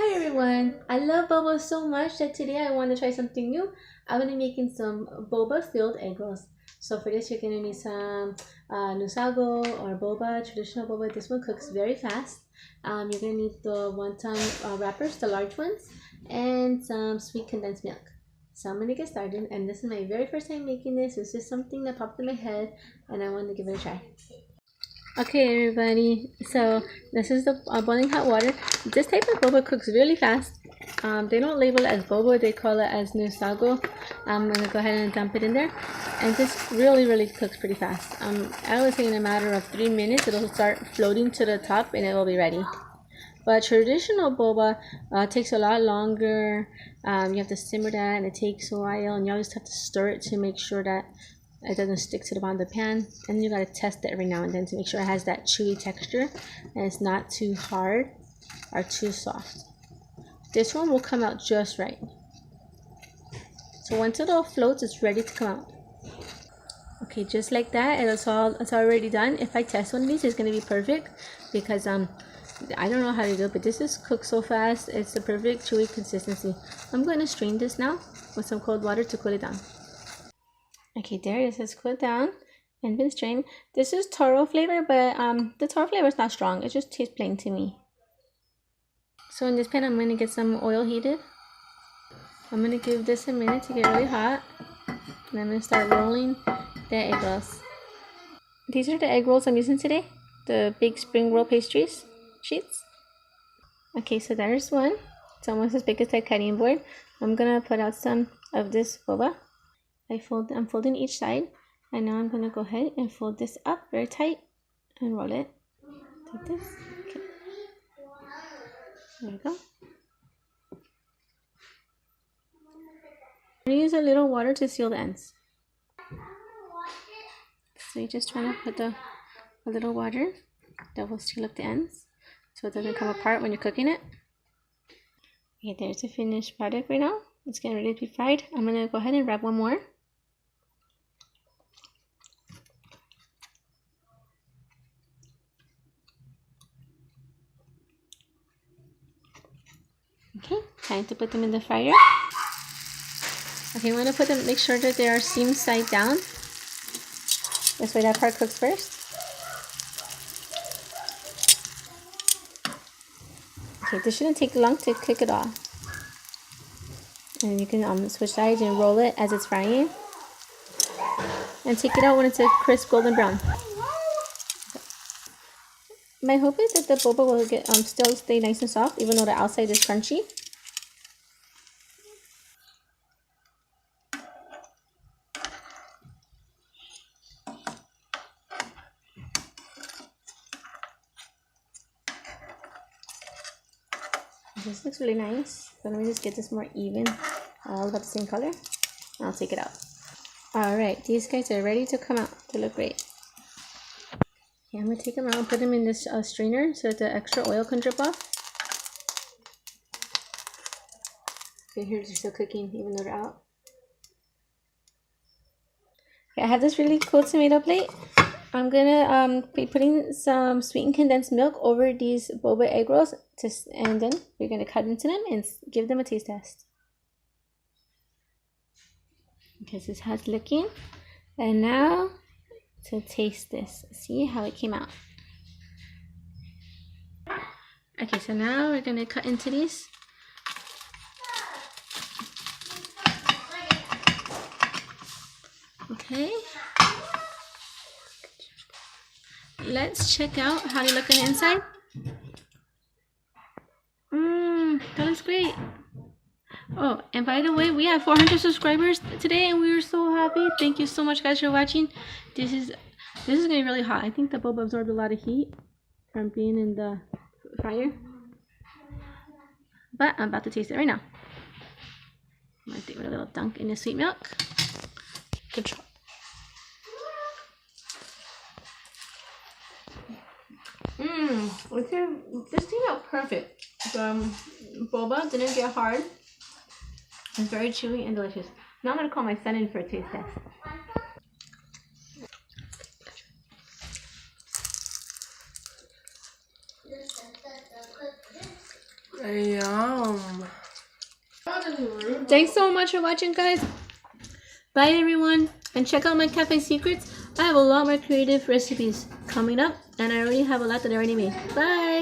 Hi everyone! I love boba so much that today I want to try something new. I'm going to be making some boba filled egg rolls. So for this you're going to need some nusago or boba, traditional boba. This one cooks very fast. You're going to need the wonton wrappers, the large ones, and some sweet condensed milk. So I'm going to get started, and this is my very first time making this. It's just something that popped in my head and I wanted to give it a try. Okay everybody, so this is the boiling hot water. This type of boba cooks really fast. They don't label it as boba, they call it as nusago. I'm gonna go ahead and dump it in there, and this really cooks pretty fast. I would say in a matter of 3 minutes it'll start floating to the top and it will be ready. But traditional boba takes a lot longer. You have to simmer that and it takes a while, and you always have to stir it to make sure that it doesn't stick to the bottom of the pan, and you gotta test it every now and then to make sure it has that chewy texture and it's not too hard or too soft. This one will come out just right. So once it all floats, it's ready to come out. Okay, just like that, it's already done. If I test one of these, it's gonna be perfect because I don't know how to do it, but this is cooked so fast. It's the perfect chewy consistency. I'm going to strain this now with some cold water to cool it down. Okay, there it is. It's cooled down and been strained. This is taro flavor, but the taro flavor is not strong. It just tastes plain to me. So in this pan, I'm going to get some oil heated. I'm going to give this a minute to get really hot. And I'm going to start rolling the egg rolls. These are the egg rolls I'm using today. The big spring roll pastries sheets. Okay, so there's one. It's almost as big as that cutting board. I'm going to put out some of this boba. I'm folding each side, and now I'm going to go ahead and fold this up very tight and roll it like this. Okay. There we go. I'm going to use a little water to seal the ends. So you just try to put a little water that will seal up the ends so it doesn't come apart when you're cooking it. Okay, there's the finished product right now. It's getting ready to be fried. I'm going to go ahead and wrap one more. Okay, time to put them in the fryer. Okay, I'm going to put them, make sure that they are seam side down. This way that part cooks first. Okay, this shouldn't take long to cook it all. And you can switch sides and roll it as it's frying. And take it out when it's a crisp golden brown. My hope is that the boba will still stay nice and soft even though the outside is crunchy. This looks really nice. So let me just get this more even, all about the same color. And I'll take it out. Alright, these guys are ready to come out. They look great. Okay, I'm going to take them out and put them in this strainer so that the extra oil can drip off. Okay, here's they're still cooking even though they're out. Okay, I have this really cool tomato plate. I'm gonna be putting some sweetened condensed milk over these boba egg rolls, and then we're gonna cut into them and give them a taste test. Okay, this is how it's looking. And now to taste this. See how it came out. Okay, so now we're gonna cut into these. Okay. Let's check out how they look on the inside. That looks great. Oh, and by the way, we have 400 subscribers today, and we are so happy. Thank you so much, guys, for watching. This is gonna be really hot. I think the boba absorbed a lot of heat from being in the fryer. But I'm about to taste it right now. I'm gonna give it a little dunk in the sweet milk. Good job. This came out perfect. The boba didn't get hard. It's very chewy and delicious. Now I'm gonna call my son in for a taste test. Yum. Thanks so much for watching, guys. Bye, everyone. And check out my cafe secrets. I have a lot more creative recipes coming up. And I already have a lot that I already made. Bye.